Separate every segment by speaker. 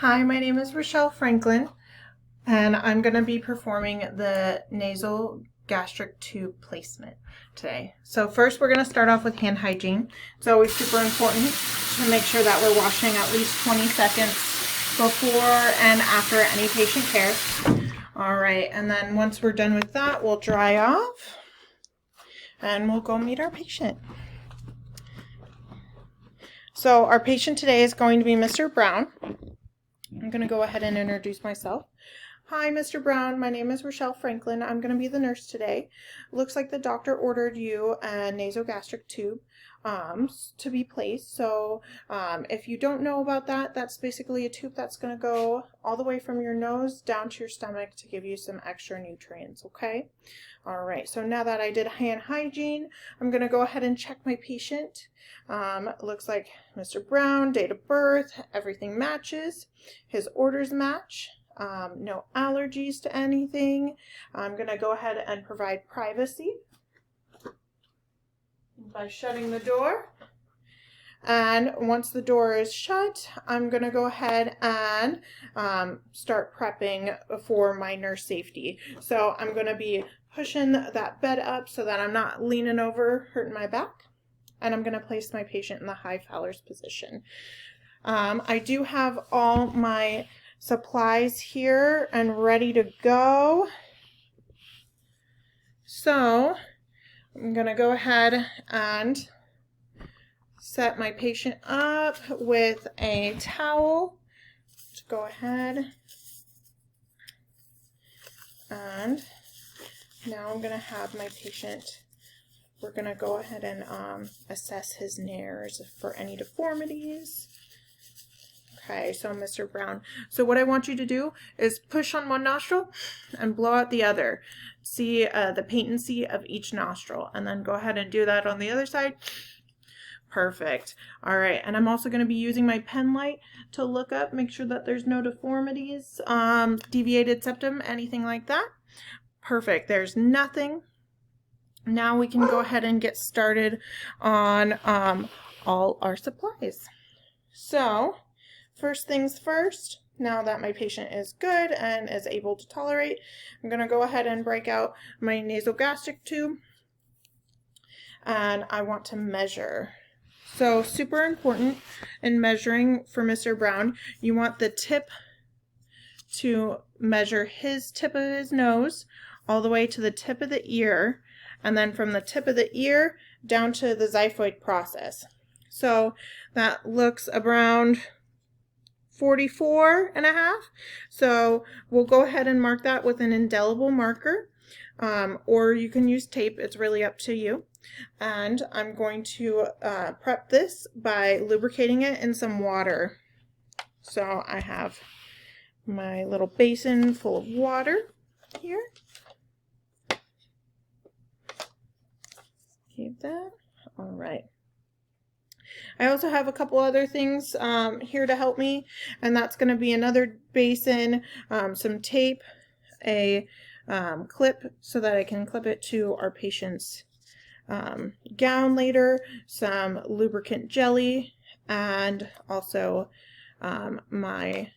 Speaker 1: Hi, my name is Rochelle Franklin, and I'm going to be performing the nasal gastric tube placement today. So first we're going to start off with hand hygiene. It's always super important to make sure that we're washing at least 20 seconds before and after any patient care. All right, and then once we're done with that, we'll dry off and we'll go meet our patient. So our patient today is going to be Mr. Brown. I'm going to go ahead and introduce myself. Hi, Mr. Brown. My name is Rochelle Franklin. I'm going to be the nurse today. Looks like the doctor ordered you a nasogastric tube to be placed. So if you don't know about that, that's basically a tube that's going to go all the way from your nose down to your stomach to give you some extra nutrients, okay? All right, so now that I did hand hygiene, I'm going to go ahead and check my patient. Looks like Mr. Brown, date of birth, everything matches. His orders match. No allergies to anything. I'm going to go ahead and provide privacy by shutting the door. And once the door is shut, I'm going to go ahead and start prepping for my nurse safety. So I'm going to be pushing that bed up so that I'm not leaning over, hurting my back. And I'm going to place my patient in the high Fowler's position. I do have all my supplies here and ready to go. So I'm going to go ahead and set my patient up with a towel. Let's go ahead. And now I'm going to have my patient, we're going to go ahead and assess his nares for any deformities. Okay, so Mr. Brown. So what I want you to do is push on one nostril and blow out the other. See the patency of each nostril, and then go ahead and do that on the other side. Perfect. All right, and I'm also going to be using my pen light to look up, make sure that there's no deformities, deviated septum, anything like that. Perfect. There's nothing. Now we can go ahead and get started on all our supplies. So first things first, now that my patient is good and is able to tolerate, I'm going to go ahead and break out my nasogastric tube, and I want to measure. So super important in measuring for Mr. Brown, you want the tip to measure his tip of his nose all the way to the tip of the ear, and then from the tip of the ear down to the xiphoid process. So that looks around 44.5. So we'll go ahead and mark that with an indelible marker, or you can use tape. It's really up to you. And I'm going to prep this by lubricating it in some water. So I have my little basin full of water here. Keep that. All right. I also have a couple other things here to help me, and that's going to be another basin, some tape, a clip so that I can clip it to our patient's gown later, some lubricant jelly, and also my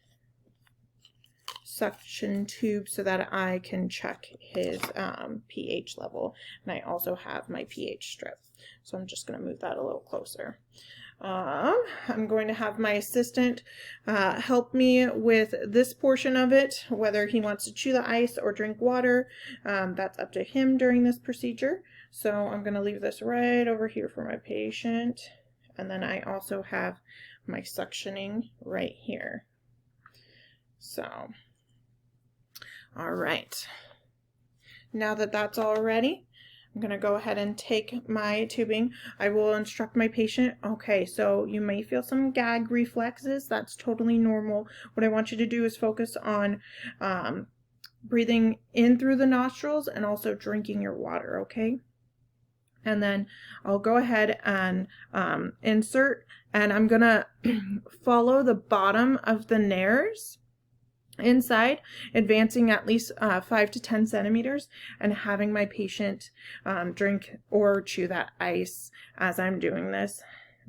Speaker 1: suction tube so that I can check his pH level. And I also have my pH strip. So I'm just going to move that a little closer. I'm going to have my assistant help me with this portion of it, whether he wants to chew the ice or drink water. That's up to him during this procedure. So I'm going to leave this right over here for my patient. And then I also have my suctioning right here. So, all right. Now that that's all ready, I'm going to go ahead and take my tubing. I will instruct my patient. Okay, so you may feel some gag reflexes. That's totally normal. What I want you to do is focus on breathing in through the nostrils and also drinking your water, okay? And then I'll go ahead and insert, and I'm going to follow the bottom of the nares inside, advancing at least 5 to 10 centimeters, and having my patient drink or chew that ice as I'm doing this.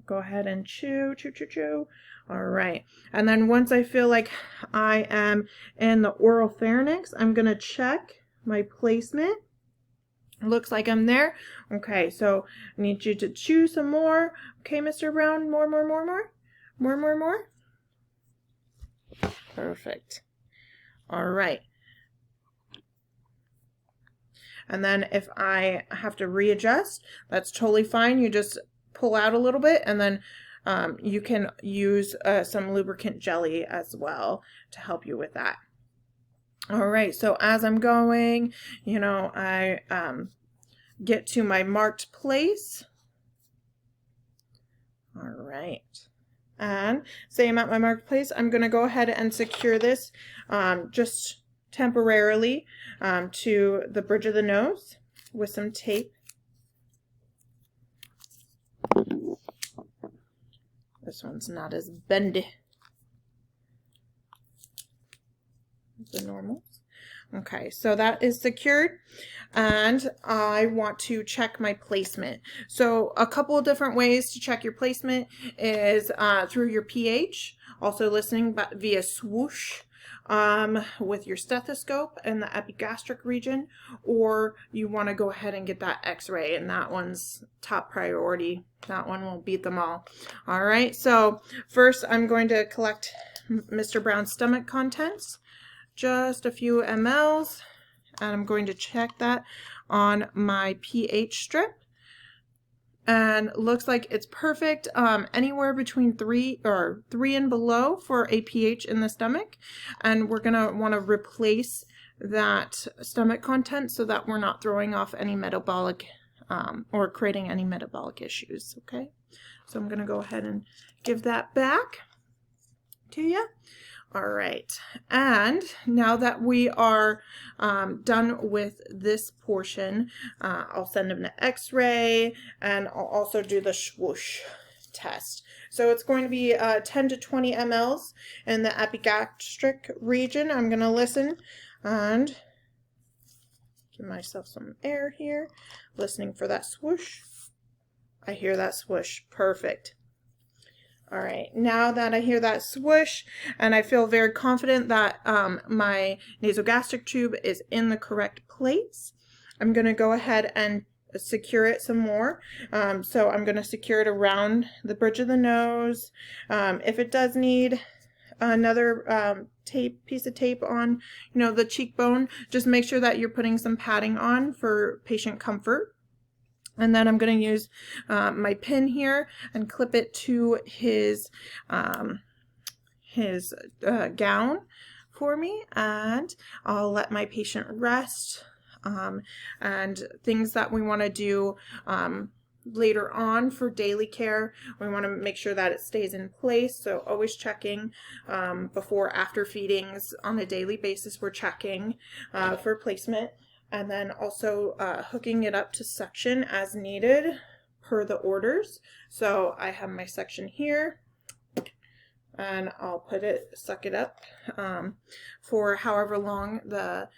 Speaker 1: Go ahead and chew, chew, chew, chew, All right. And then once I feel like I am in the oral pharynx, I'm going to check my placement. Looks like I'm there. Okay, so I need you to chew some more. Okay, Mr. Brown, more. Perfect. All right. And then if I have to readjust, that's totally fine. You just pull out a little bit, and then you can use some lubricant jelly as well to help you with that. All right, so as I'm going, I get to my marked place. All right. And say I'm at my marked place, I'm going to go ahead and secure this just temporarily to the bridge of the nose with some tape. This one's not as bendy as the normals. Okay, so that is secured, and I want to check my placement. So a couple of different ways to check your placement is through your pH, also listening via swoosh with your stethoscope in the epigastric region, or you want to go ahead and get that x-ray, and that one's top priority. That one will beat them all. All right, so first I'm going to collect Mr. Brown's stomach contents, just a few mLs, and I'm going to check that on my pH strip. And looks like it's perfect, anywhere between 3 and below for a pH in the stomach. And we're going to want to replace that stomach content so that we're not throwing off any metabolic or creating any metabolic issues. Okay, so I'm going to go ahead and give that back to you. All right, and now that we are done with this portion, I'll send them to x-ray, and I'll also do the swoosh test. So it's going to be 10 to 20 mLs in the epigastric region. I'm going to listen and give myself some air here, listening for that swoosh. I hear that swoosh. Perfect. All right, now that I hear that swoosh and I feel very confident that my nasogastric tube is in the correct place, I'm going to go ahead and secure it some more. So I'm going to secure it around the bridge of the nose. If it does need another piece of tape on, the cheekbone, just make sure that you're putting some padding on for patient comfort. And then I'm going to use my pin here and clip it to his gown for me, and I'll let my patient rest. And things that we want to do later on for daily care, we want to make sure that it stays in place. So always checking before, after feedings on a daily basis, we're checking for placement. And then also hooking it up to suction as needed per the orders. So I have my suction here, and I'll suck it up for however long the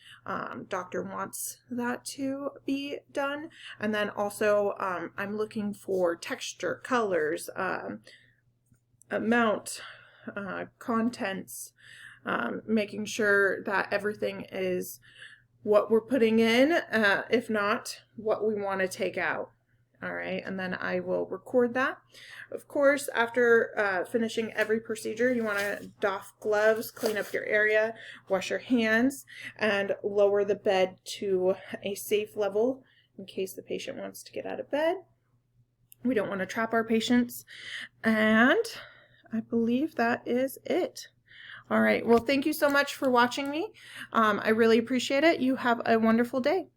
Speaker 1: doctor wants that to be done. And then also I'm looking for texture, colors, amount, contents, making sure that everything is what we're putting in, if not, what we want to take out. All right, and then I will record that. Of course, after finishing every procedure, you want to doff gloves, clean up your area, wash your hands, and lower the bed to a safe level in case the patient wants to get out of bed. We don't want to trap our patients. And I believe that is it. All right. Well, thank you so much for watching me. I really appreciate it. You have a wonderful day.